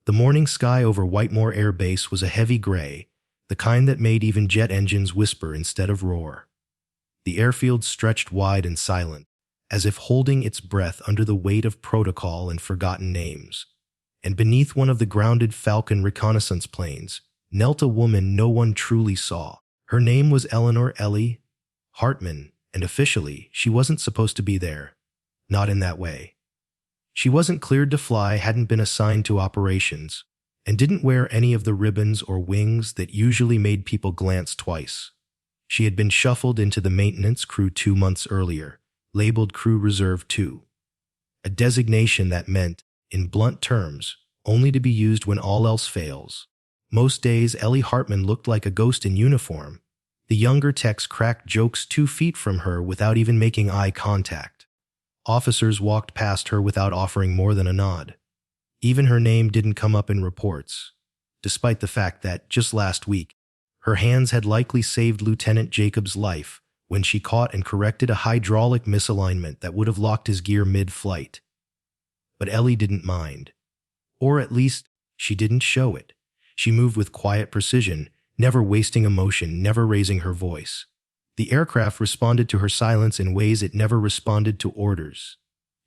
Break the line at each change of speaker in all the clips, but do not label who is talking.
The morning sky over Whitemore Air Base was a heavy gray, the kind that made even jet engines whisper instead of roar. The airfield stretched wide and silent, as if holding its breath under the weight of protocol and forgotten names. And beneath one of the grounded Falcon reconnaissance planes knelt a woman no one truly saw. Her name was Eleanor Ellie Hartman, and officially, she wasn't supposed to be there. Not in that way. She wasn't cleared to fly, hadn't been assigned to operations, and didn't wear any of the ribbons or wings that usually made people glance twice. She had been shuffled into the maintenance crew 2 months earlier, labeled Crew Reserve 2. A designation that meant, in blunt terms, only to be used when all else fails. Most days, Ellie Hartman looked like a ghost in uniform. The younger techs cracked jokes 2 feet from her without even making eye contact. Officers walked past her without offering more than a nod. Even her name didn't come up in reports, despite the fact that, just last week, her hands had likely saved Lieutenant Jacobs' life when she caught and corrected a hydraulic misalignment that would have locked his gear mid-flight. But Ellie didn't mind. Or at least, she didn't show it. She moved with quiet precision, never wasting emotion, never raising her voice. The aircraft responded to her silence in ways it never responded to orders.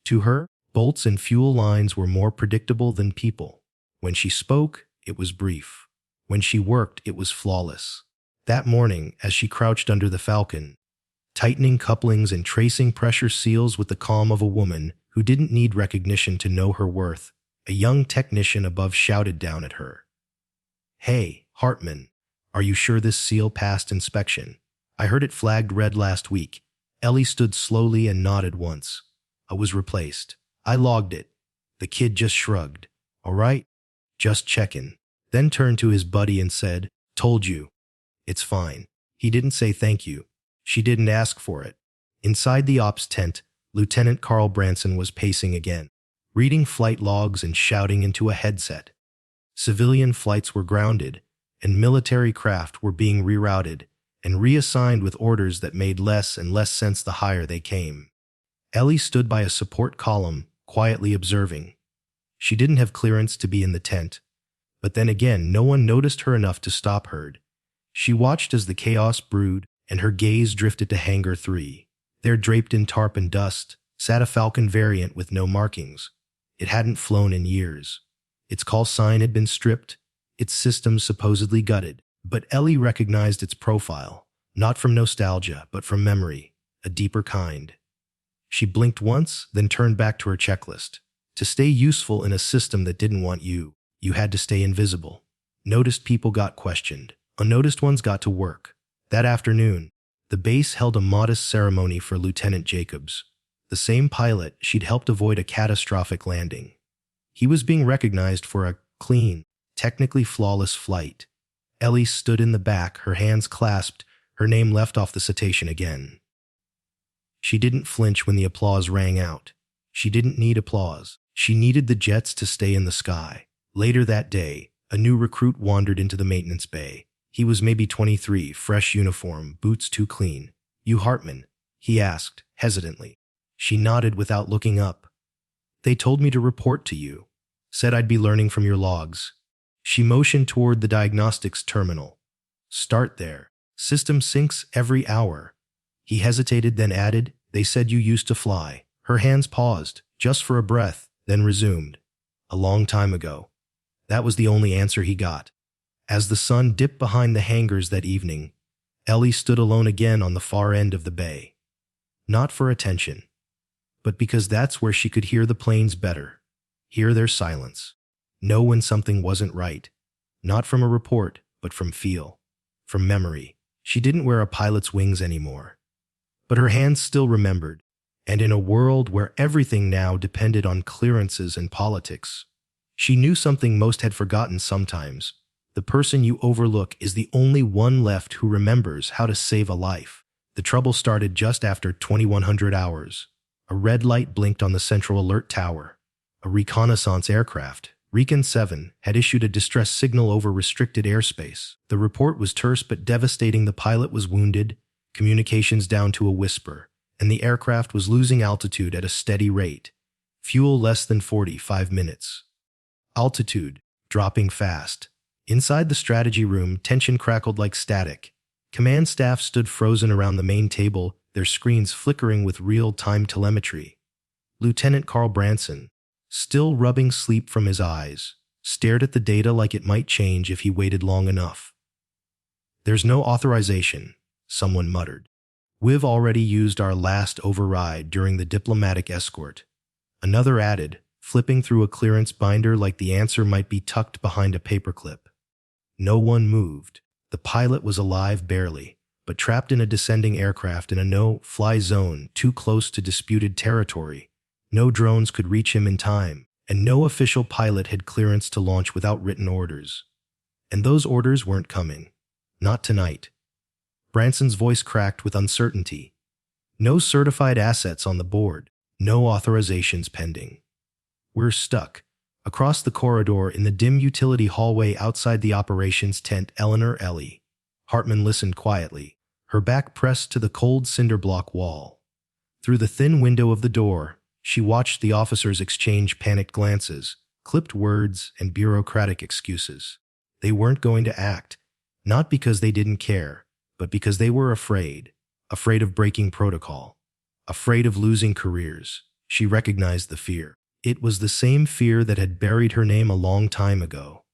To her, bolts and fuel lines were more predictable than people. When she spoke, it was brief. When she worked, it was flawless. That morning, as she crouched under the Falcon, tightening couplings and tracing pressure seals with the calm of a woman who didn't need recognition to know her worth, a young technician above shouted down at her. "Hey, Hartman, are you sure this seal passed inspection? I heard it flagged red last week." Ellie stood slowly and nodded once. "I was replaced. I logged it." The kid just shrugged. "All right, just checking." Then turned to his buddy and said, "Told you. It's fine." He didn't say thank you. She didn't ask for it. Inside the ops tent, Lieutenant Carl Branson was pacing again, reading flight logs and shouting into a headset. Civilian flights were grounded, and military craft were being rerouted and reassigned with orders that made less and less sense the higher they came. Ellie stood by a support column, quietly observing. She didn't have clearance to be in the tent, but then again, no one noticed her enough to stop her. She watched as the chaos brewed, and her gaze drifted to Hangar 3. There, draped in tarp and dust, sat a Falcon variant with no markings. It hadn't flown in years. Its call sign had been stripped, its systems supposedly gutted, but Ellie recognized its profile, not from nostalgia, but from memory, a deeper kind. She blinked once, then turned back to her checklist. To stay useful in a system that didn't want you, you had to stay invisible. Noticed people got questioned. Unnoticed ones got to work. That afternoon, the base held a modest ceremony for Lieutenant Jacobs, the same pilot she'd helped avoid a catastrophic landing. He was being recognized for a clean, technically flawless flight. Ellie stood in the back, her hands clasped, her name left off the citation again. She didn't flinch when the applause rang out. She didn't need applause. She needed the jets to stay in the sky. Later that day, a new recruit wandered into the maintenance bay. He was maybe 23, fresh uniform, boots too clean. "You Hartman?" he asked, hesitantly. She nodded without looking up. "They told me to report to you. Said I'd be learning from your logs." She motioned toward the diagnostics terminal. "Start there. System syncs every hour." He hesitated, then added, "They said you used to fly." Her hands paused, just for a breath, then resumed. "A long time ago." That was the only answer he got. As the sun dipped behind the hangars that evening, Ellie stood alone again on the far end of the bay. Not for attention, but because that's where she could hear the planes better, hear their silence, know when something wasn't right, not from a report, but from feel, from memory. She didn't wear a pilot's wings anymore, but her hands still remembered, and in a world where everything now depended on clearances and politics, she knew something most had forgotten sometimes. The person you overlook is the only one left who remembers how to save a life. The trouble started just after 2100 hours. A red light blinked on the central alert tower. A reconnaissance aircraft, Recon 7, had issued a distress signal over restricted airspace. The report was terse but devastating. The pilot was wounded, communications down to a whisper, and the aircraft was losing altitude at a steady rate. Fuel less than 45 minutes. Altitude, dropping fast. Inside the strategy room, tension crackled like static. Command staff stood frozen around the main table, their screens flickering with real-time telemetry. Lieutenant Carl Branson, still rubbing sleep from his eyes, stared at the data like it might change if he waited long enough. "There's no authorization," someone muttered. "We've already used our last override during the diplomatic escort." Another added, flipping through a clearance binder like the answer might be tucked behind a paperclip. No one moved. The pilot was alive barely, but trapped in a descending aircraft in a no-fly zone too close to disputed territory. No drones could reach him in time, and no official pilot had clearance to launch without written orders. And those orders weren't coming. Not tonight. Branson's voice cracked with uncertainty. No certified assets on the board, no authorizations pending. "We're stuck." Across the corridor in the dim utility hallway outside the operations tent, Ellie. Hartman listened quietly, her back pressed to the cold cinder block wall. Through the thin window of the door, she watched the officers exchange panicked glances, clipped words, and bureaucratic excuses. They weren't going to act, not because they didn't care, but because they were afraid of breaking protocol, afraid of losing careers. She recognized the fear. It was the same fear that had buried her name a long time ago.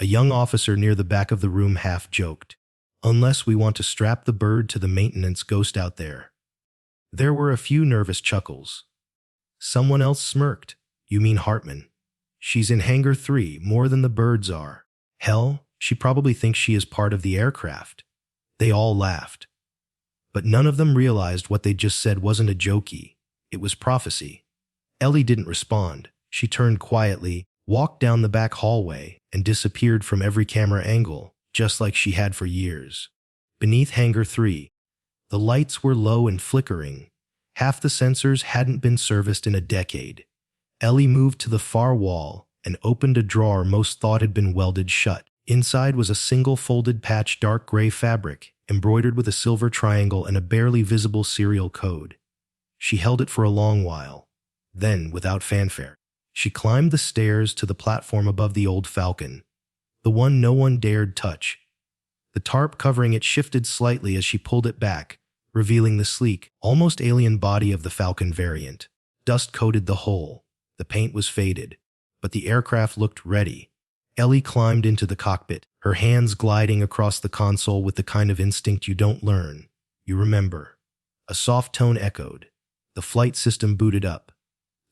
A young officer near the back of the room half joked, "Unless we want to strap the bird to the maintenance ghost out there." There were a few nervous chuckles. Someone else smirked. "You mean Hartman? She's in Hangar 3 more than the birds are. Hell, she probably thinks she is part of the aircraft." They all laughed. But none of them realized what they just said wasn't a jokey. It was prophecy. Ellie didn't respond. She turned quietly, walked down the back hallway, and disappeared from every camera angle, just like she had for years. Beneath Hangar 3, the lights were low and flickering. Half the sensors hadn't been serviced in a decade. Ellie moved to the far wall and opened a drawer most thought had been welded shut. Inside was a single folded patch dark gray fabric, embroidered with a silver triangle and a barely visible serial code. She held it for a long while. Then, without fanfare, she climbed the stairs to the platform above the old Falcon, the one no one dared touch. The tarp covering it shifted slightly as she pulled it back, revealing the sleek, almost alien body of the Falcon variant. Dust coated the hull. The paint was faded, but the aircraft looked ready. Ellie climbed into the cockpit, her hands gliding across the console with the kind of instinct you don't learn. You remember. A soft tone echoed. The flight system booted up.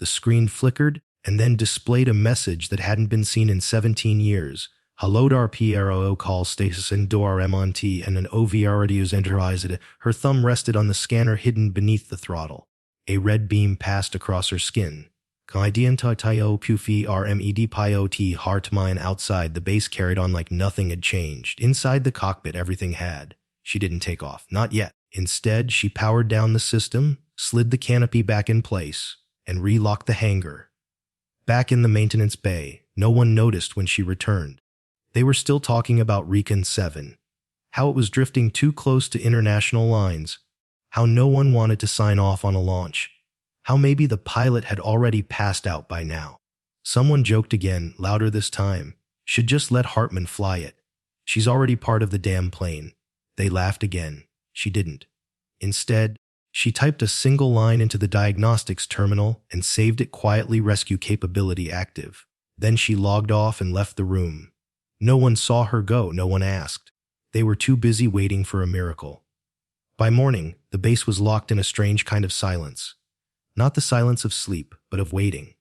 The screen flickered and then displayed a message that hadn't been seen in 17 years. "Hello dar PRO call status and door MNT and an OVR radios enterized." Her thumb rested on the scanner hidden beneath the throttle. A red beam passed across her skin. "Kaidiantio Pufi RMED Piot heart mine." Outside, the base carried on like nothing had changed. Inside the cockpit, everything had. She didn't take off. Not yet. Instead, she powered down the system, slid the canopy back in place, and relocked the hangar. Back in the maintenance bay, no one noticed when she returned. They were still talking about Recon 7, how it was drifting too close to international lines, how no one wanted to sign off on a launch, how maybe the pilot had already passed out by now. Someone joked again, louder this time, "Should just let Hartman fly it. She's already part of the damn plane." They laughed again. She didn't. Instead, she typed a single line into the diagnostics terminal and saved it quietly, "Rescue capability active." Then she logged off and left the room. No one saw her go, no one asked. They were too busy waiting for a miracle. By morning, the base was locked in a strange kind of silence. Not the silence of sleep, but of waiting.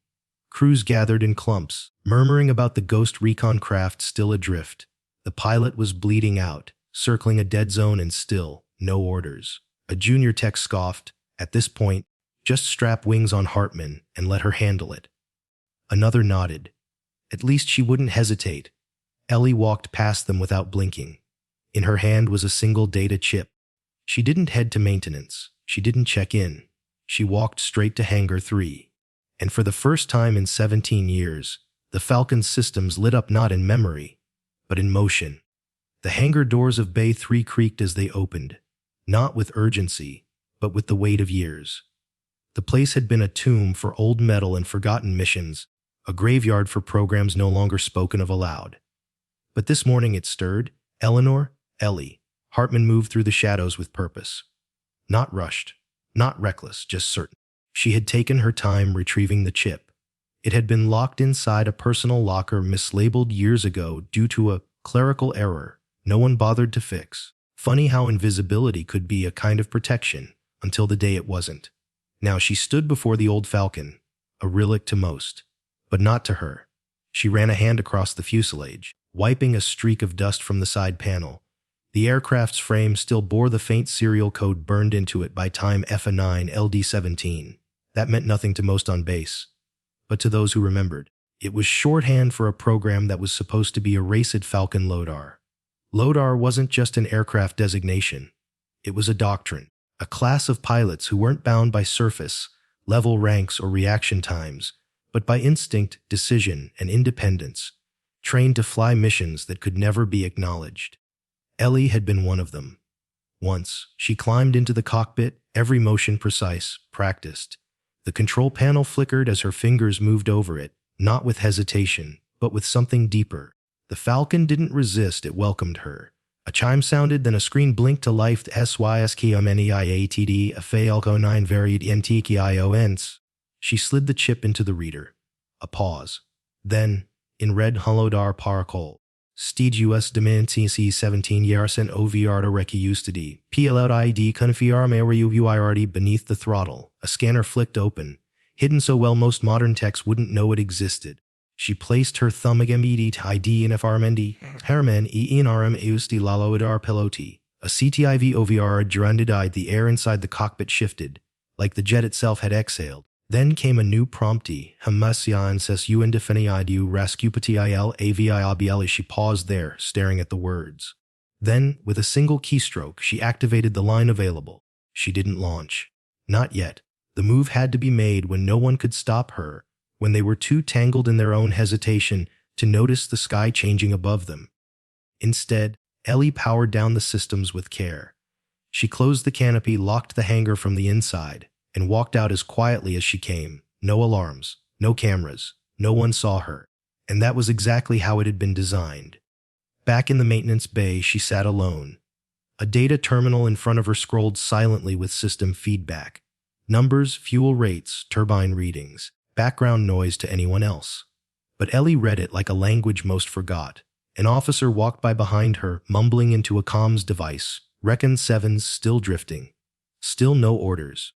Crews gathered in clumps, murmuring about the ghost recon craft still adrift. The pilot was bleeding out, circling a dead zone, and still, no orders. A junior tech scoffed, "At this point, just strap wings on Hartman and let her handle it." Another nodded. At least she wouldn't hesitate. Ellie walked past them without blinking. In her hand was a single data chip. She didn't head to maintenance. She didn't check in. She walked straight to Hangar 3. And for the first time in 17 years, the Falcon's systems lit up not in memory, but in motion. The hangar doors of Bay 3 creaked as they opened, not with urgency, but with the weight of years. The place had been a tomb for old metal and forgotten missions, a graveyard for programs no longer spoken of aloud. But this morning it stirred. Eleanor, Ellie. Hartman moved through the shadows with purpose. Not rushed, not reckless, just certain. She had taken her time retrieving the chip. It had been locked inside a personal locker mislabeled years ago due to a clerical error no one bothered to fix. Funny how invisibility could be a kind of protection until the day it wasn't. Now she stood before the old Falcon, a relic to most, but not to her. She ran a hand across the fuselage, wiping a streak of dust from the side panel. The aircraft's frame still bore the faint serial code burned into it by time FA9 LD17. That meant nothing to most on base, but to those who remembered, it was shorthand for a program that was supposed to be a Raced Falcon LODAR. LODAR wasn't just an aircraft designation. It was a doctrine, a class of pilots who weren't bound by surface, level ranks, or reaction times, but by instinct, decision, and independence, trained to fly missions that could never be acknowledged. Ellie had been one of them. Once, she climbed into the cockpit, every motion precise, practiced. The control panel flickered as her fingers moved over it, not with hesitation, but with something deeper. The Falcon didn't resist, it welcomed her. A chime sounded, then a screen blinked to life. SYSKMNEIATD AFALCO 9 varied NTKIONs. She slid the chip into the reader. A pause. Then, in red HOLODAR Paracol, Steed US Dimensi C17 Yarsen OVR Reki Ustidi, PLOUD ID Confiar UIRD beneath the throttle. A scanner flicked open, hidden so well most modern techs wouldn't know it existed. She placed her thumb against ID in FRMND, Herman ENRM Eusti Laloidar Peloti. A CTIV OVR durandid. The air inside the cockpit shifted, like the jet itself had exhaled. Then came a new promptee, Hamasian ses Undefinidu Rascupati AVI ABL. She paused there, staring at the words. Then, with a single keystroke, she activated the line available. She didn't launch. Not yet. The move had to be made when no one could stop her, when they were too tangled in their own hesitation to notice the sky changing above them. Instead, Ellie powered down the systems with care. She closed the canopy, locked the hangar from the inside, and walked out as quietly as she came. No alarms, no cameras, no one saw her. And that was exactly how it had been designed. Back in the maintenance bay, she sat alone. A data terminal in front of her scrolled silently with system feedback. Numbers, fuel rates, turbine readings, background noise to anyone else. But Ellie read it like a language most forgot. An officer walked by behind her, mumbling into a comms device. Recon 7's still drifting. Still no orders.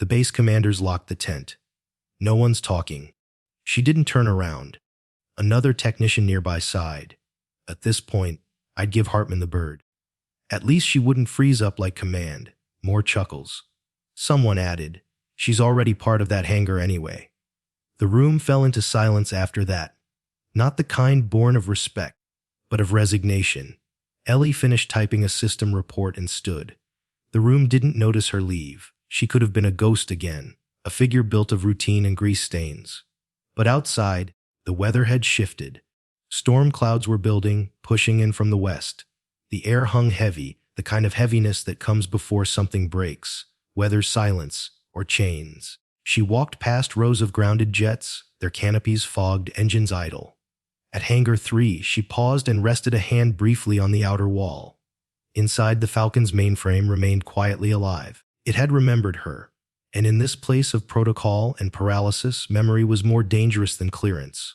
The base commanders locked the tent. No one's talking. She didn't turn around. Another technician nearby sighed. At this point, I'd give Hartman the bird. At least she wouldn't freeze up like command. More chuckles. Someone added, she's already part of that hangar anyway. The room fell into silence after that. Not the kind born of respect, but of resignation. Ellie finished typing a system report and stood. The room didn't notice her leave. She could have been a ghost again, a figure built of routine and grease stains. But outside, the weather had shifted. Storm clouds were building, pushing in from the west. The air hung heavy, the kind of heaviness that comes before something breaks, whether silence or chains. She walked past rows of grounded jets, their canopies fogged, engines idle. At Hangar 3, she paused and rested a hand briefly on the outer wall. Inside, the Falcon's mainframe remained quietly alive. It had remembered her, and in this place of protocol and paralysis, memory was more dangerous than clearance.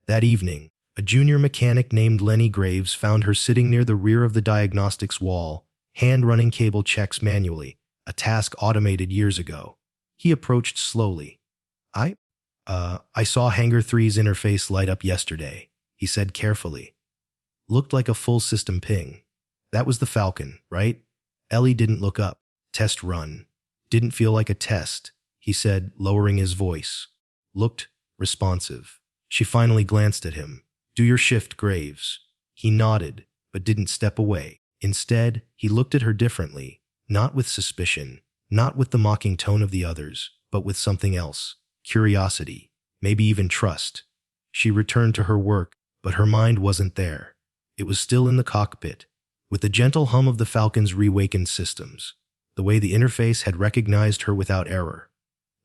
That evening, a junior mechanic named Lenny Graves found her sitting near the rear of the diagnostics wall, hand-running cable checks manually, a task automated years ago. He approached slowly. I saw Hangar 3's interface light up yesterday, he said carefully. Looked like a full system ping. That was the Falcon, right? Ellie didn't look up. Test run. Didn't feel like a test, he said, lowering his voice. Looked responsive. She finally glanced at him. Do your shift, Graves. He nodded, but didn't step away. Instead, he looked at her differently, not with suspicion, not with the mocking tone of the others, but with something else. Curiosity, maybe even trust. She returned to her work, but her mind wasn't there. It was still in the cockpit, with the gentle hum of the Falcon's reawakened systems. The way the interface had recognized her without error.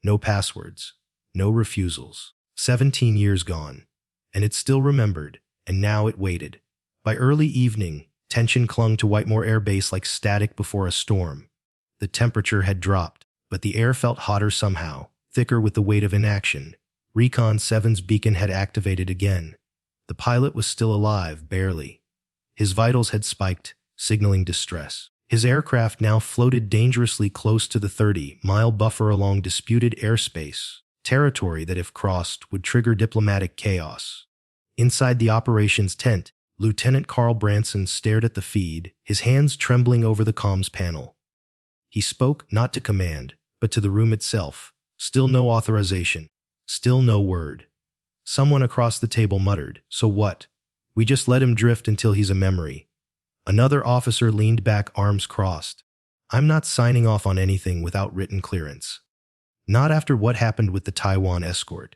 No passwords, no refusals. 17 years gone. And it still remembered, and now it waited. By early evening, tension clung to Whitemore Air Base like static before a storm. The temperature had dropped, but the air felt hotter somehow, thicker with the weight of inaction. Recon 7's beacon had activated again. The pilot was still alive, barely. His vitals had spiked, signaling distress. His aircraft now floated dangerously close to the 30-mile buffer along disputed airspace, territory that if crossed would trigger diplomatic chaos. Inside the operations tent, Lieutenant Carl Branson stared at the feed, his hands trembling over the comms panel. He spoke not to command, but to the room itself. Still no authorization. Still no word. Someone across the table muttered, "So what? We just let him drift until he's a memory." Another officer leaned back, arms crossed. "I'm not signing off on anything without written clearance. Not after what happened with the Taiwan escort."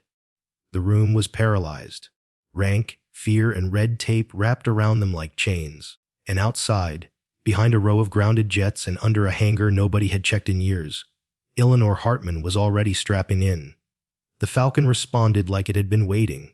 The room was paralyzed. Rank, fear, and red tape wrapped around them like chains. And outside, behind a row of grounded jets and under a hangar nobody had checked in years, Eleanor Hartman was already strapping in. The Falcon responded like it had been waiting.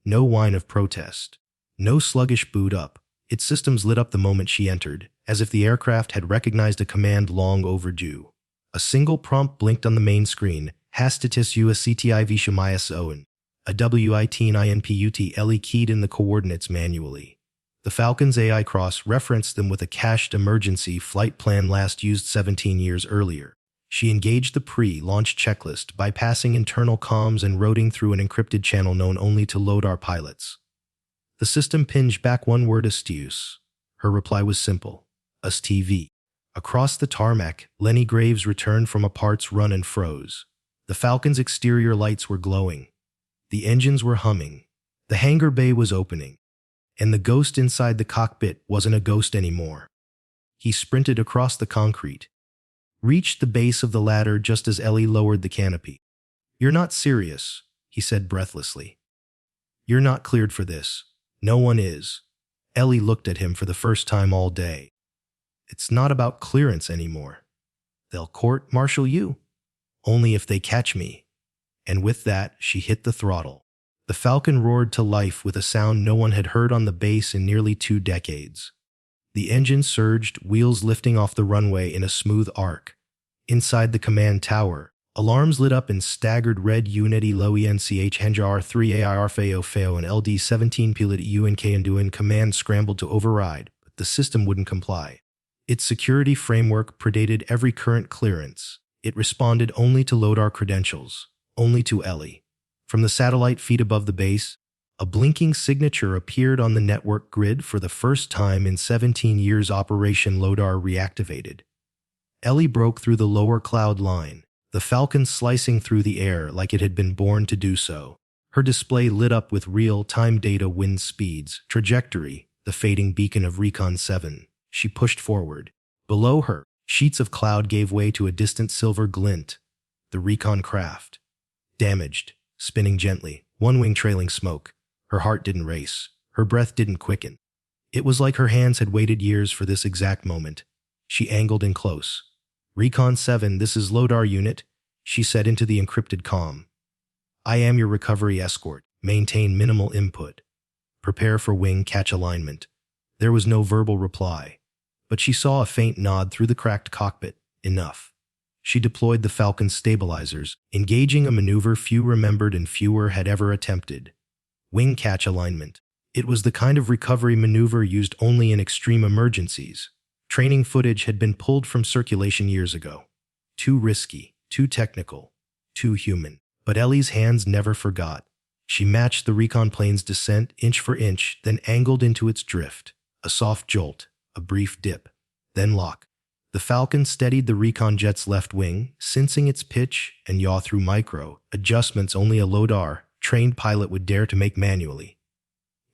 No whine of protest. No sluggish boot up. Its systems lit up the moment she entered, as if the aircraft had recognized a command long overdue. A single prompt blinked on the main screen, Hastatis USCTIV Shamayas Owen. A WITNINPUT Ellie keyed in the coordinates manually. The Falcon's AI cross-referenced them with a cached emergency flight plan last used 17 years earlier. She engaged the pre-launch checklist, bypassing internal comms and routing through an encrypted channel known only to LODAR pilots. The system pinged back one word, Astius. Her reply was simple. ASTV. Across the tarmac, Lenny Graves returned from a parts run and froze. The Falcon's exterior lights were glowing. The engines were humming. The hangar bay was opening. And the ghost inside the cockpit wasn't a ghost anymore. He sprinted across the concrete. Reached the base of the ladder just as Ellie lowered the canopy. "You're not serious," he said breathlessly. "You're not cleared for this. No one is." Ellie looked at him for the first time all day. "It's not about clearance anymore. They'll court-martial you. Only if they catch me." And with that, she hit the throttle. The Falcon roared to life with a sound no one had heard on the base in nearly 2 decades. The engine surged, wheels lifting off the runway in a smooth arc. Inside the command tower, alarms lit up in staggered red. Unity low ENCH Hangar 3 AIR FAO and LD-17 Pilot UNK and Duin command scrambled to override, but the system wouldn't comply. Its security framework predated every current clearance. It responded only to LODAR credentials, only to Ellie. From the satellite feed above the base, a blinking signature appeared on the network grid. For the first time in 17 years, Operation LODAR reactivated. Ellie broke through the lower cloud line, the Falcon slicing through the air like it had been born to do so. Her display lit up with real-time data, wind speeds, trajectory, the fading beacon of Recon 7. She pushed forward. Below her, sheets of cloud gave way to a distant silver glint. The Recon craft. Damaged, spinning gently, one wing trailing smoke. Her heart didn't race. Her breath didn't quicken. It was like her hands had waited years for this exact moment. She angled in close. "Recon 7, this is LODAR unit," she said into the encrypted comm. "I am your recovery escort. Maintain minimal input. Prepare for wing catch alignment." There was no verbal reply, but she saw a faint nod through the cracked cockpit. Enough. She deployed the Falcon's stabilizers, engaging a maneuver few remembered and fewer had ever attempted. Wing catch alignment. It was the kind of recovery maneuver used only in extreme emergencies. Training footage had been pulled from circulation years ago. Too risky, too technical, too human. But Ellie's hands never forgot. She matched the Recon plane's descent inch for inch, then angled into its drift. A soft jolt, a brief dip, then lock. The Falcon steadied the Recon jet's left wing, sensing its pitch and yaw through micro adjustments only a LODAR-trained pilot would dare to make manually.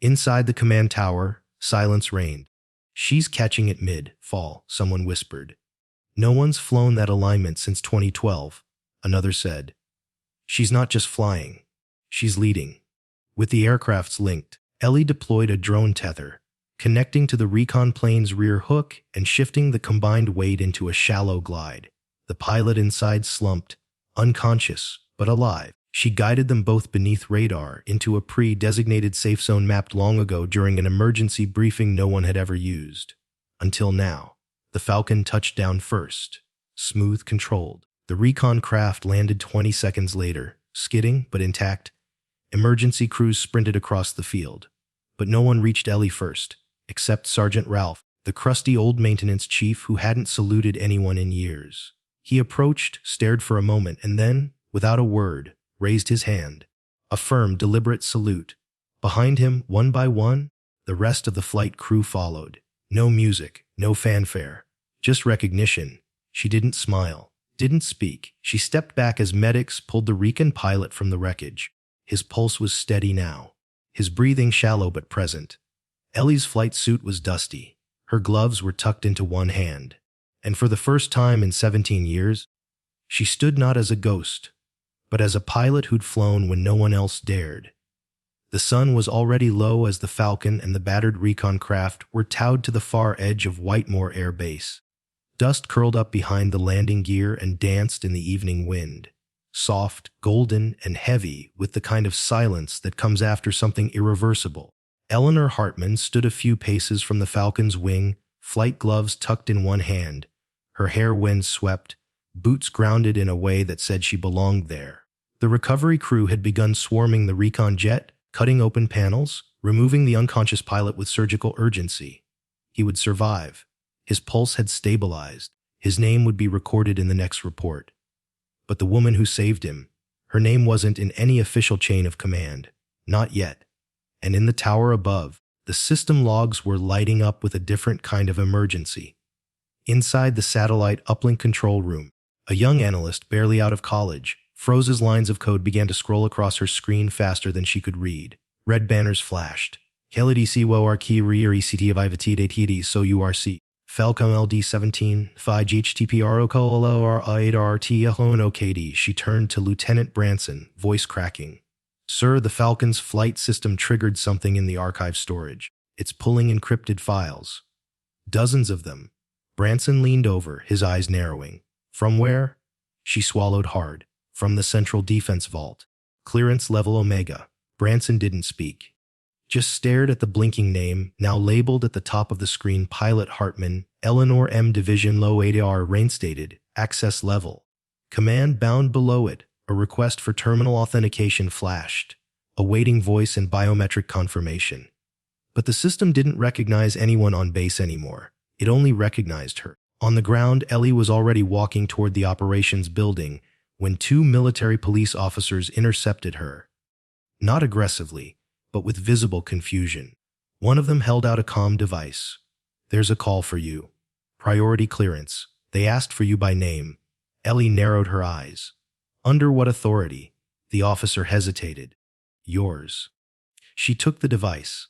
Inside the command tower, silence reigned. "She's catching it mid-fall," someone whispered. "No one's flown that alignment since 2012, another said. "She's not just flying. She's leading." With the aircrafts linked, Ellie deployed a drone tether, connecting to the Recon plane's rear hook and shifting the combined weight into a shallow glide. The pilot inside slumped, unconscious but alive. She guided them both beneath radar into a pre-designated safe zone mapped long ago during an emergency briefing no one had ever used. Until now, the Falcon touched down first, smooth, controlled. The recon craft landed 20 seconds later, skidding but intact. Emergency crews sprinted across the field. But no one reached Ellie first, except Sergeant Ralph, the crusty old maintenance chief who hadn't saluted anyone in years. He approached, stared for a moment, and then, without a word, raised his hand. A firm, deliberate salute. Behind him, one by one, the rest of the flight crew followed. No music, no fanfare, just recognition. She didn't smile, didn't speak. She stepped back as medics pulled the recon pilot from the wreckage. His pulse was steady now, his breathing shallow but present. Ellie's flight suit was dusty. Her gloves were tucked into one hand. And for the first time in 17 years, she stood not as a ghost, but as a pilot who'd flown when no one else dared. The sun was already low as the Falcon and the battered recon craft were towed to the far edge of Whitemore Air Base. Dust curled up behind the landing gear and danced in the evening wind, soft, golden, and heavy with the kind of silence that comes after something irreversible. Eleanor Hartman stood a few paces from the Falcon's wing, flight gloves tucked in one hand, her hair wind-swept, boots grounded in a way that said she belonged there. The recovery crew had begun swarming the recon jet, cutting open panels, removing the unconscious pilot with surgical urgency. He would survive. His pulse had stabilized. His name would be recorded in the next report. But the woman who saved him, her name wasn't in any official chain of command. Not yet. And in the tower above, the system logs were lighting up with a different kind of emergency. Inside the satellite uplink control room, a young analyst barely out of college, Froze's lines of code began to scroll across her screen faster than she could read. Red banners flashed. KLDC WORK RECT of IVT so URC. Falcon LD-17, 5 GHTPRO COLOR 8RT OKD. She turned to Lieutenant Branson, voice cracking. Sir, the Falcon's flight system triggered something in the archive storage. It's pulling encrypted files. Dozens of them. Branson leaned over, his eyes narrowing. From where? She swallowed hard. From the Central Defense Vault. Clearance level Omega. Branson didn't speak. Just stared at the blinking name, now labeled at the top of the screen: Pilot Hartman, Eleanor M. Division Low ADR reinstated, access level. Command bound below it, a request for terminal authentication flashed, awaiting voice and biometric confirmation. But the system didn't recognize anyone on base anymore. It only recognized her. On the ground, Ellie was already walking toward the operations building when two military police officers intercepted her. Not aggressively, but with visible confusion. One of them held out a comm device. There's a call for you. Priority clearance. They asked for you by name. Ellie narrowed her eyes. Under what authority? The officer hesitated. Yours. She took the device.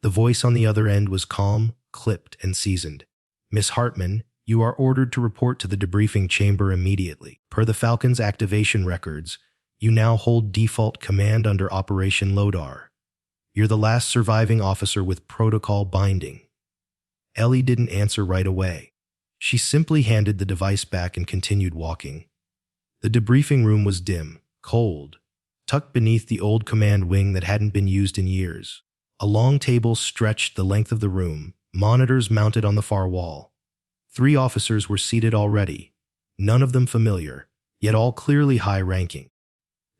The voice on the other end was calm, clipped, and seasoned. Miss Hartman, you are ordered to report to the debriefing chamber immediately. Per the Falcon's activation records, you now hold default command under Operation Lodar. You're the last surviving officer with protocol binding. Ellie didn't answer right away. She simply handed the device back and continued walking. The debriefing room was dim, cold, tucked beneath the old command wing that hadn't been used in years. A long table stretched the length of the room, monitors mounted on the far wall. 3 officers were seated already, none of them familiar, yet all clearly high-ranking.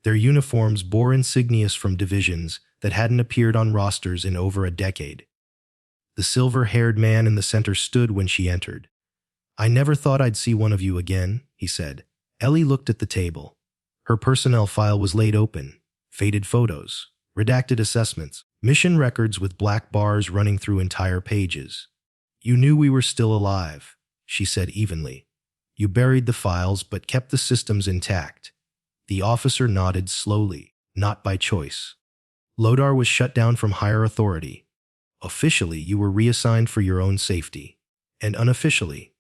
Their uniforms bore insignias from divisions that hadn't appeared on rosters in over a decade. The silver-haired man in the center stood when she entered. I never thought I'd see one of you again, he said. Ellie looked at the table. Her personnel file was laid open. Faded photos, redacted assessments, mission records with black bars running through entire pages. You knew we were still alive, she said evenly. You buried the files but kept the systems intact. The officer nodded slowly, not by choice. Lodar was shut down from higher authority. Officially, you were reassigned for your own safety. And unofficially,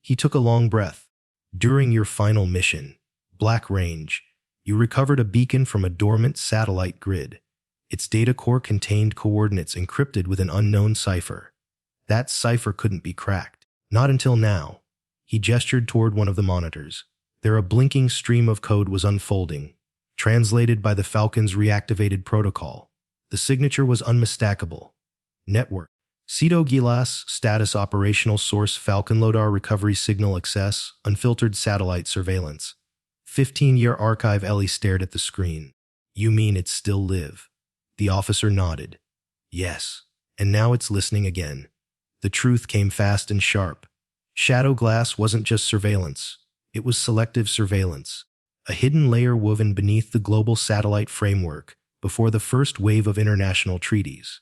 he took a long breath. During your final mission, Black Range, you recovered a beacon from a dormant satellite grid. Its data core contained coordinates encrypted with an unknown cipher. That cipher couldn't be cracked. Not until now. He gestured toward one of the monitors. There a blinking stream of code was unfolding. translated by the Falcon's reactivated protocol. The signature was unmistakable. Network. Cedo Gilas, status operational source Falcon Lodar recovery signal access, unfiltered satellite surveillance. 15-year archive. Ellie stared at the screen. You mean it's still live? The officer nodded. Yes. And now it's listening again. The truth came fast and sharp. Shadow Glass wasn't just surveillance. It was selective surveillance. A hidden layer woven beneath the global satellite framework before the first wave of international treaties.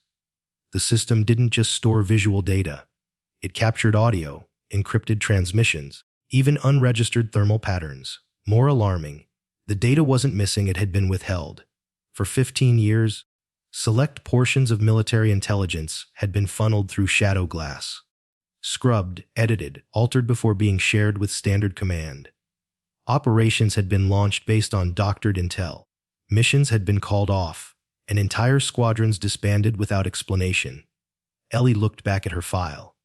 The system didn't just store visual data. It captured audio, encrypted transmissions, even unregistered thermal patterns. More alarming, the data wasn't missing, it had been withheld. For 15 years, select portions of military intelligence had been funneled through Shadow Glass. Scrubbed, edited, altered before being shared with Standard Command. Operations had been launched based on doctored intel. Missions had been called off, and entire squadrons disbanded without explanation. Ellie looked back at her file.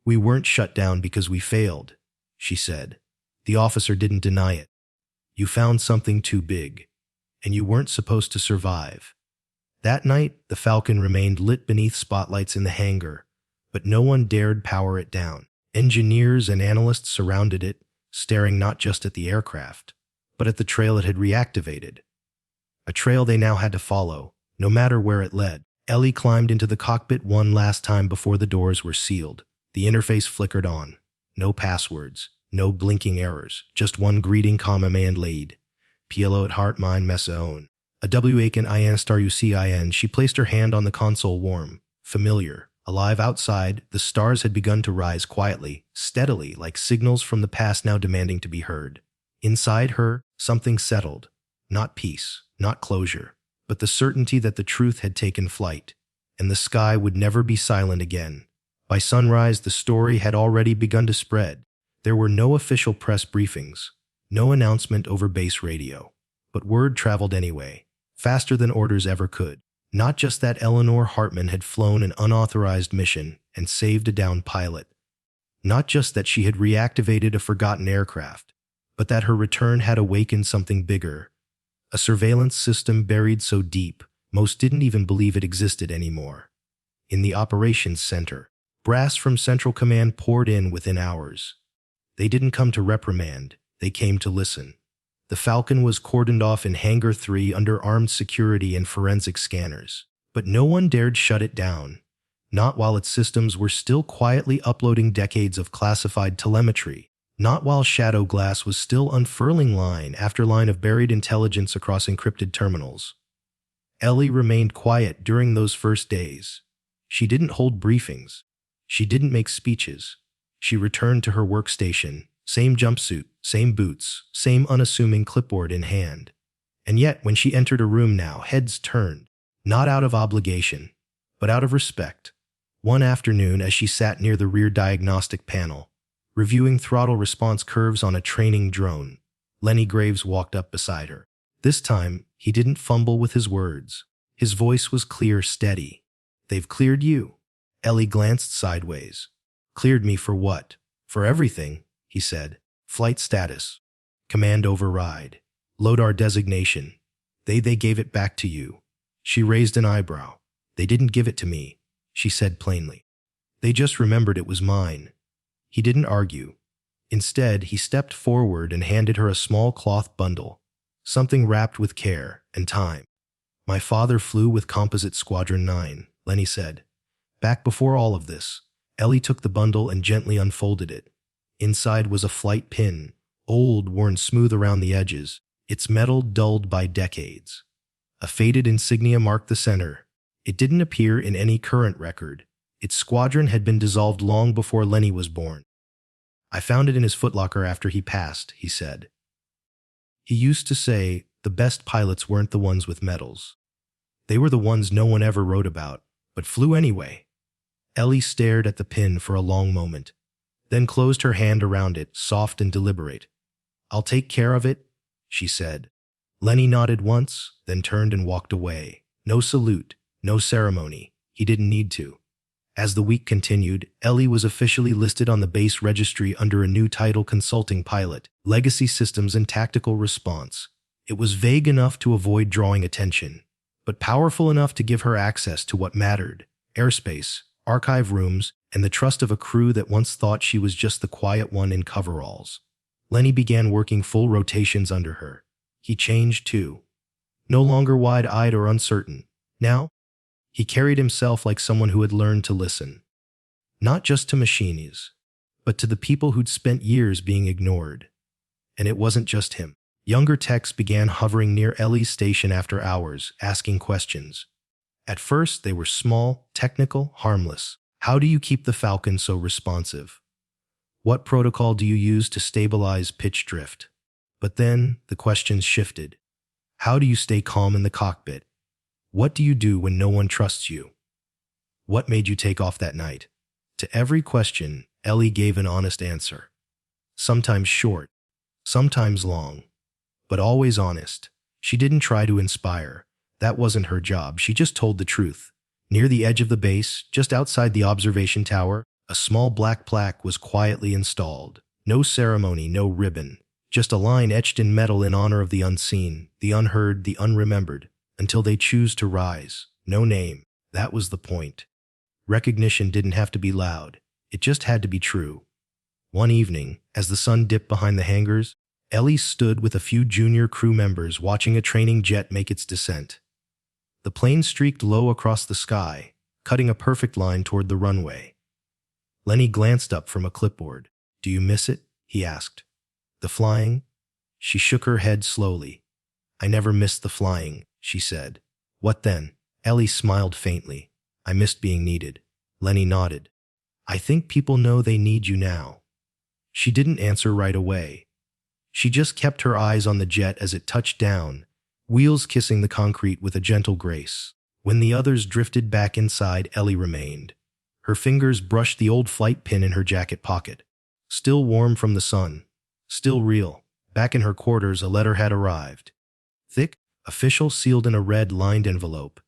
We weren't shut down because we failed, she said. The officer didn't deny it. You found something too big, and you weren't supposed to survive. That night, the Falcon remained lit beneath spotlights in the hangar, but no one dared power it down. Engineers and analysts surrounded it, staring not just at the aircraft, but at the trail it had reactivated. A trail they now had to follow, no matter where it led. Ellie climbed into the cockpit one last time before the doors were sealed. The interface flickered on. No passwords, no blinking errors, just one greeting, and laid. PLO at heart mine messaon. A W-Aiken IN star UCIN. She placed her hand on the console, warm, familiar, alive. Outside, the stars had begun to rise quietly, steadily, like signals from the past now demanding to be heard. Inside her, something settled. Not peace, not closure, but the certainty that the truth had taken flight, and the sky would never be silent again. By sunrise, the story had already begun to spread. There were no official press briefings, no announcement over base radio, but word traveled anyway, faster than orders ever could. Not just that Eleanor Hartman had flown an unauthorized mission and saved a downed pilot. Not just that she had reactivated a forgotten aircraft, but that her return had awakened something bigger. A surveillance system buried so deep, most didn't even believe it existed anymore. In the operations center, brass from Central Command poured in within hours. They didn't come to reprimand, they came to listen. The Falcon was cordoned off in Hangar 3 under armed security and forensic scanners. But no one dared shut it down, not while its systems were still quietly uploading decades of classified telemetry. Not while Shadow Glass was still unfurling line after line of buried intelligence across encrypted terminals. Ellie remained quiet during those first days. She didn't hold briefings. She didn't make speeches. She returned to her workstation, same jumpsuit, same boots, same unassuming clipboard in hand. And yet, when she entered a room now, heads turned, not out of obligation, but out of respect. One afternoon, as she sat near the rear diagnostic panel, reviewing throttle response curves on a training drone, Lenny Graves walked up beside her. This time, he didn't fumble with his words. His voice was clear, steady. "They've cleared you." Ellie glanced sideways. "Cleared me for what?" "For everything," he said. "Flight status. Command override. Lodar designation. They gave it back to you." She raised an eyebrow. "They didn't give it to me," she said plainly. "They just remembered it was mine." He didn't argue. Instead, he stepped forward and handed her a small cloth bundle, something wrapped with care and time. "My father flew with Composite Squadron 9, Lenny said. Back before all of this. Ellie took the bundle and gently unfolded it. Inside was a flight pin, old, worn smooth around the edges, its metal dulled by decades. A faded insignia marked the center. It didn't appear in any current record. Its squadron had been dissolved long before Lenny was born. "I found it in his footlocker after he passed," he said. He used to say the best pilots weren't the ones with medals. They were the ones no one ever wrote about, but flew anyway. Ellie stared at the pin for a long moment, then closed her hand around it, soft and deliberate. "I'll take care of it," she said. Lenny nodded once, then turned and walked away. No salute, no ceremony. He didn't need to. As the week continued, Ellie was officially listed on the base registry under a new title, Consulting Pilot, Legacy Systems and Tactical Response. It was vague enough to avoid drawing attention, but powerful enough to give her access to what mattered: airspace, archive rooms, and the trust of a crew that once thought she was just the quiet one in coveralls. Lenny began working full rotations under her. He changed too. No longer wide-eyed or uncertain. Now, he carried himself like someone who had learned to listen. Not just to machines, but to the people who'd spent years being ignored. And it wasn't just him. Younger techs began hovering near Ellie's station after hours, asking questions. At first, they were small, technical, harmless. How do you keep the Falcon so responsive? What protocol do you use to stabilize pitch drift? But then, the questions shifted. How do you stay calm in the cockpit? What do you do when no one trusts you? What made you take off that night? To every question, Ellie gave an honest answer. Sometimes short, sometimes long, but always honest. She didn't try to inspire. That wasn't her job. She just told the truth. Near the edge of the base, just outside the observation tower, a small black plaque was quietly installed. No ceremony, no ribbon. Just a line etched in metal in honor of the unseen, the unheard, the unremembered, until they choose to rise. No name. That was the point. Recognition didn't have to be loud. It just had to be true. One evening, as the sun dipped behind the hangars, Ellie stood with a few junior crew members watching a training jet make its descent. The plane streaked low across the sky, cutting a perfect line toward the runway. Lenny glanced up from a clipboard. "Do you miss it?" he asked. "The flying?" She shook her head slowly. "I never missed the flying," she said. "What then?" Ellie smiled faintly. "I missed being needed." Lenny nodded. "I think people know they need you now." She didn't answer right away. She just kept her eyes on the jet as it touched down, wheels kissing the concrete with a gentle grace. When the others drifted back inside, Ellie remained. Her fingers brushed the old flight pin in her jacket pocket. Still warm from the sun. Still real. Back in her quarters, a letter had arrived. Thick, official, sealed in a red-lined envelope.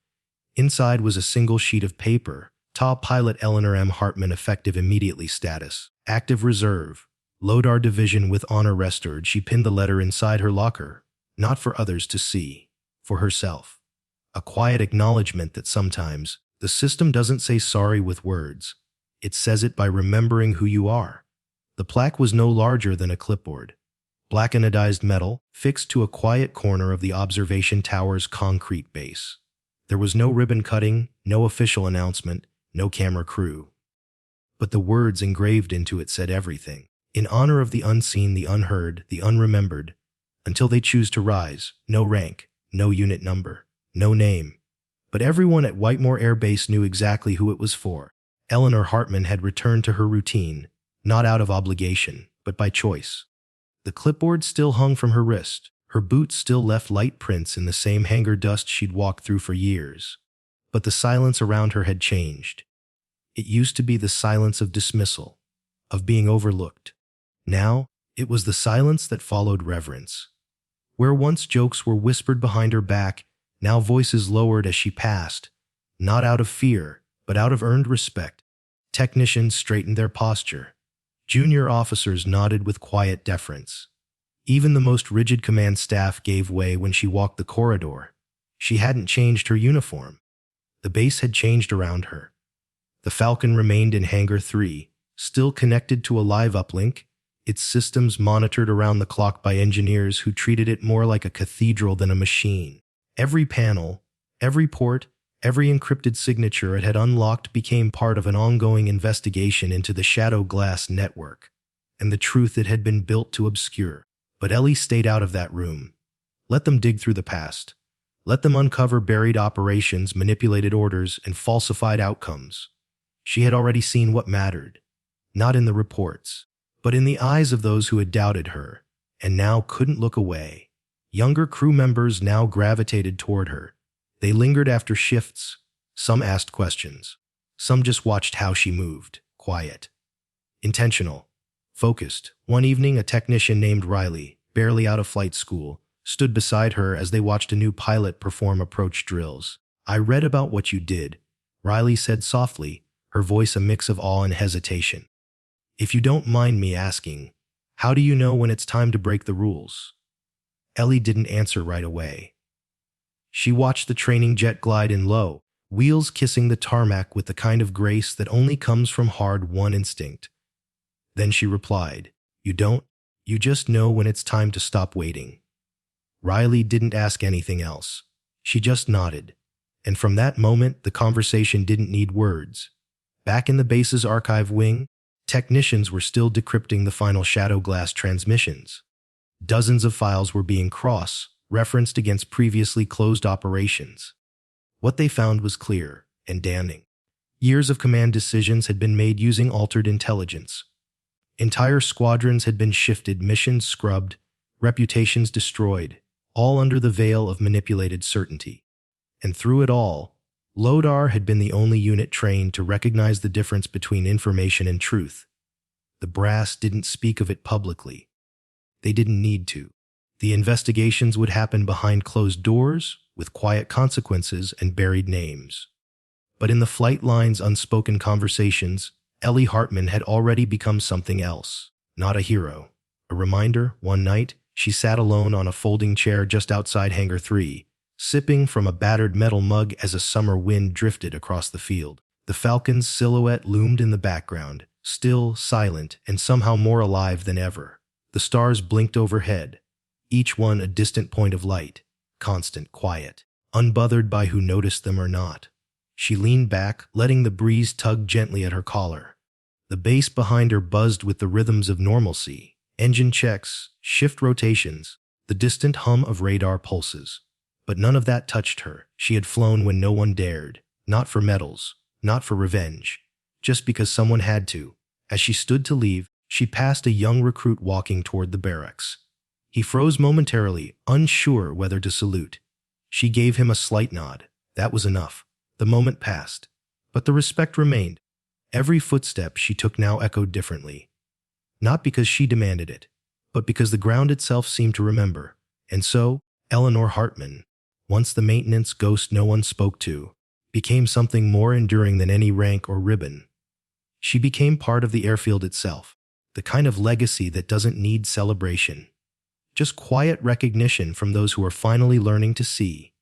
Inside was a single sheet of paper. Top Pilot Eleanor M. Hartman, effective immediately status. Active reserve. Lodar Division with honor restored. She pinned the letter inside her locker. Not for others to see. For herself. A quiet acknowledgement that sometimes the system doesn't say sorry with words. It says it by remembering who you are. The plaque was no larger than a clipboard. Black anodized metal, fixed to a quiet corner of the observation tower's concrete base. There was no ribbon cutting, no official announcement, no camera crew. But the words engraved into it said everything. In honor of the unseen, the unheard, the unremembered, until they choose to rise. No rank, no unit number, no name. But everyone at Whitemore Air Base knew exactly who it was for. Eleanor Hartman had returned to her routine, not out of obligation, but by choice. The clipboard still hung from her wrist. Her boots still left light prints in the same hangar dust she'd walked through for years. But the silence around her had changed. It used to be the silence of dismissal, of being overlooked. Now, it was the silence that followed reverence. Where once jokes were whispered behind her back, now voices lowered as she passed, not out of fear, but out of earned respect. Technicians straightened their posture. Junior officers nodded with quiet deference. Even the most rigid command staff gave way when she walked the corridor. She hadn't changed her uniform. The base had changed around her. The Falcon remained in Hangar 3, still connected to a live uplink, its systems monitored around the clock by engineers who treated it more like a cathedral than a machine. Every panel, every port, every encrypted signature it had unlocked became part of an ongoing investigation into the Shadow Glass network, and the truth it had been built to obscure. But Ellie stayed out of that room. Let them dig through the past. Let them uncover buried operations, manipulated orders, and falsified outcomes. She had already seen what mattered, not in the reports, but in the eyes of those who had doubted her, and now couldn't look away. Younger crew members now gravitated toward her. They lingered after shifts. Some asked questions. Some just watched how she moved, quiet, intentional, focused. One evening, a technician named Riley, barely out of flight school, stood beside her as they watched a new pilot perform approach drills. "I read about what you did," Riley said softly, her voice a mix of awe and hesitation. "If you don't mind me asking, how do you know when it's time to break the rules?" Ellie didn't answer right away. She watched the training jet glide in low, wheels kissing the tarmac with the kind of grace that only comes from hard-won instinct. Then she replied, "You don't? You just know when it's time to stop waiting." Riley didn't ask anything else. She just nodded. And from that moment, the conversation didn't need words. Back in the base's archive wing, technicians were still decrypting the final shadow glass transmissions. Dozens of files were being cross-referenced against previously closed operations. What they found was clear and damning. Years of command decisions had been made using altered intelligence. Entire squadrons had been shifted, missions scrubbed, reputations destroyed, all under the veil of manipulated certainty. And through it all, Lodar had been the only unit trained to recognize the difference between information and truth. The brass didn't speak of it publicly. They didn't need to. The investigations would happen behind closed doors, with quiet consequences and buried names. But in the flight line's unspoken conversations, Ellie Hartman had already become something else, not a hero. A reminder, one night, she sat alone on a folding chair just outside Hangar 3, sipping from a battered metal mug as a summer wind drifted across the field. The Falcon's silhouette loomed in the background, still, silent, and somehow more alive than ever. The stars blinked overhead, each one a distant point of light, constant quiet, unbothered by who noticed them or not. She leaned back, letting the breeze tug gently at her collar. The base behind her buzzed with the rhythms of normalcy, engine checks, shift rotations, the distant hum of radar pulses. But none of that touched her. She had flown when no one dared, not for medals, not for revenge, just because someone had to. As she stood to leave, she passed a young recruit walking toward the barracks. He froze momentarily, unsure whether to salute. She gave him a slight nod. That was enough. The moment passed, but the respect remained. Every footstep she took now echoed differently. Not because she demanded it, but because the ground itself seemed to remember. And so, Eleanor Hartman, once the maintenance ghost no one spoke to, became something more enduring than any rank or ribbon. She became part of the airfield itself, the kind of legacy that doesn't need celebration. Just quiet recognition from those who are finally learning to see.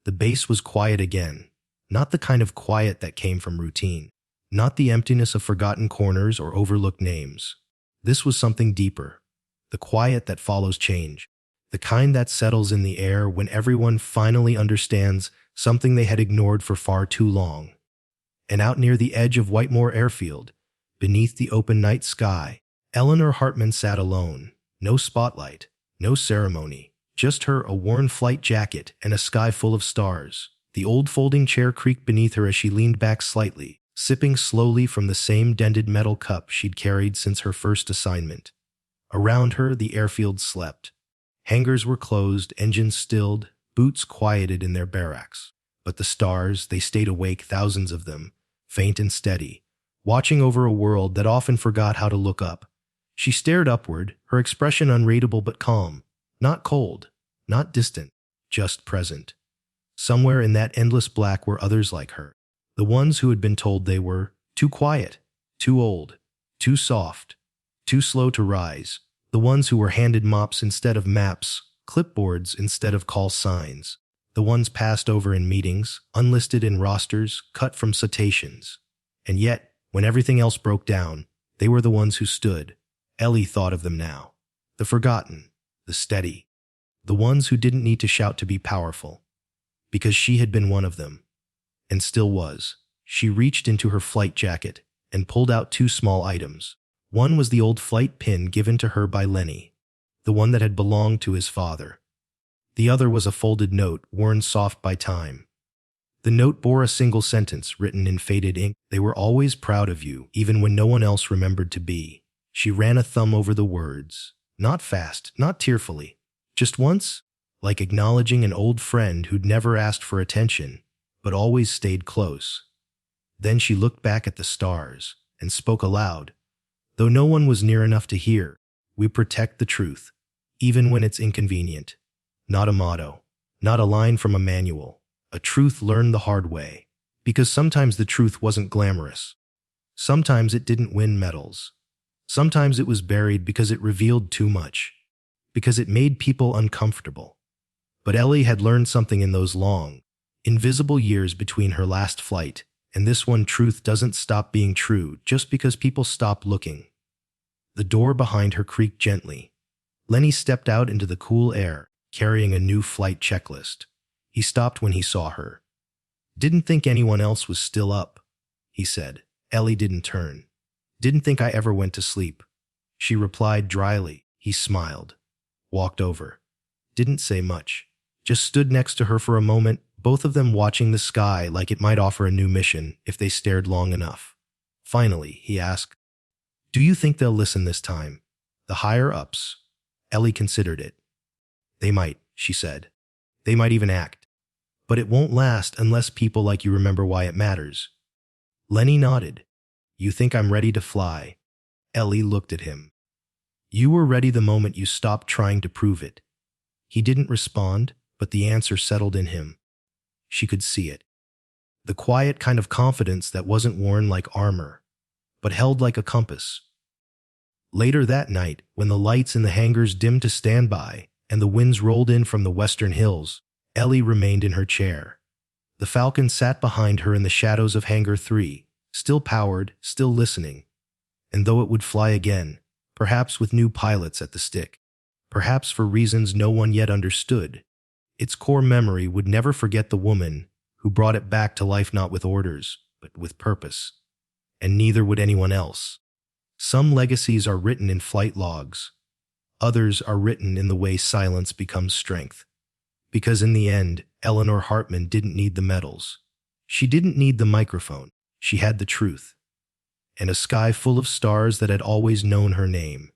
The base was quiet again, not the kind of quiet that came from routine, not the emptiness of forgotten corners or overlooked names. This was something deeper, the quiet that follows change, the kind that settles in the air when everyone finally understands something they had ignored for far too long. And out near the edge of Whitemore Airfield, beneath the open night sky, Eleanor Hartman sat alone. No spotlight, no ceremony, just her, a worn flight jacket, and a sky full of stars. The old folding chair creaked beneath her as she leaned back slightly, sipping slowly from the same dented metal cup she'd carried since her first assignment. Around her, the airfield slept. Hangars were closed, engines stilled, boots quieted in their barracks. But the stars, they stayed awake, thousands of them, faint and steady, watching over a world that often forgot how to look up. She stared upward, her expression unreadable but calm, not cold, not distant, just present. Somewhere in that endless black were others like her, the ones who had been told they were too quiet, too old, too soft, too slow to rise, the ones who were handed mops instead of maps, clipboards instead of call signs, the ones passed over in meetings, unlisted in rosters, cut from citations. And yet, when everything else broke down, they were the ones who stood. Ellie thought of them now. The forgotten, the steady, the ones who didn't need to shout to be powerful. Because she had been one of them, and still was. She reached into her flight jacket and pulled out two small items. One was the old flight pin given to her by Lenny, the one that had belonged to his father. The other was a folded note, worn soft by time. The note bore a single sentence written in faded ink. "They were always proud of you, even when no one else remembered to be." She ran a thumb over the words, not fast, not tearfully, just once, like acknowledging an old friend who'd never asked for attention, but always stayed close. Then she looked back at the stars and spoke aloud, though no one was near enough to hear. "We protect the truth, even when it's inconvenient." Not a motto, not a line from a manual, a truth learned the hard way, because sometimes the truth wasn't glamorous. Sometimes it didn't win medals. Sometimes it was buried because it revealed too much. because it made people uncomfortable. But Ellie had learned something in those long, invisible years between her last flight, and this one: truth doesn't stop being true just because people stop looking. The door behind her creaked gently. Lenny stepped out into the cool air, carrying a new flight checklist. He stopped when he saw her. "Didn't think anyone else was still up," he said. Ellie didn't turn. "Didn't think I ever went to sleep," she replied dryly. He smiled, walked over, didn't say much, just stood next to her for a moment, both of them watching the sky like it might offer a new mission if they stared long enough. Finally, he asked, "Do you think they'll listen this time? The higher-ups?" Ellie considered it. "They might," she said. "They might even act. But it won't last unless people like you remember why it matters." Lenny nodded. "You think I'm ready to fly?" Ellie looked at him. "You were ready the moment you stopped trying to prove it." He didn't respond, but the answer settled in him. She could see it. The quiet kind of confidence that wasn't worn like armor, but held like a compass. Later that night, when the lights in the hangars dimmed to standby and the winds rolled in from the western hills, Ellie remained in her chair. The Falcon sat behind her in the shadows of Hangar 3, still powered, still listening. And though it would fly again, perhaps with new pilots at the stick, perhaps for reasons no one yet understood, its core memory would never forget the woman who brought it back to life, not with orders, but with purpose. And neither would anyone else. Some legacies are written in flight logs. Others are written in the way silence becomes strength. Because in the end, Eleanor Hartman didn't need the medals. She didn't need the microphone. She had the truth. And a sky full of stars that had always known her name.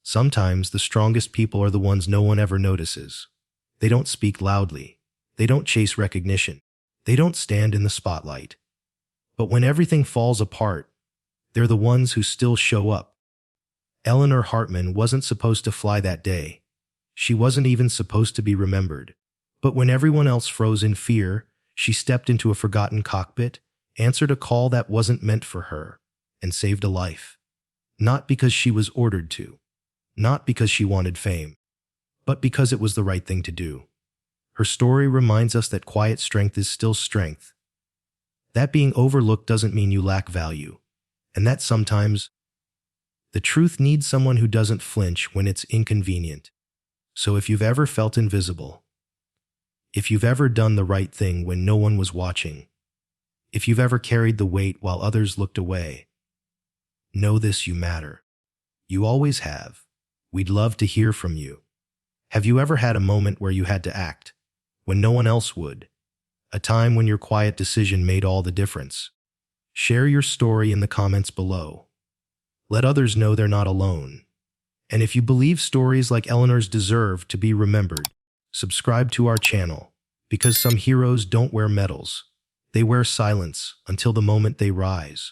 Sometimes the strongest people are the ones no one ever notices. They don't speak loudly. They don't chase recognition. They don't stand in the spotlight. But when everything falls apart, they're the ones who still show up. Eleanor Hartman wasn't supposed to fly that day. She wasn't even supposed to be remembered. But when everyone else froze in fear, she stepped into a forgotten cockpit, answered a call that wasn't meant for her, and saved a life. Not because she was ordered to. Not because she wanted fame. But because it was the right thing to do. Her story reminds us that quiet strength is still strength. That being overlooked doesn't mean you lack value. And that sometimes the truth needs someone who doesn't flinch when it's inconvenient. So if you've ever felt invisible, if you've ever done the right thing when no one was watching, if you've ever carried the weight while others looked away, know this: you matter. You always have. We'd love to hear from you. Have you ever had a moment where you had to act, when no one else would? A time when your quiet decision made all the difference? Share your story in the comments below. Let others know they're not alone. And if you believe stories like Eleanor's deserve to be remembered, subscribe to our channel, because some heroes don't wear medals. They wear silence until the moment they rise.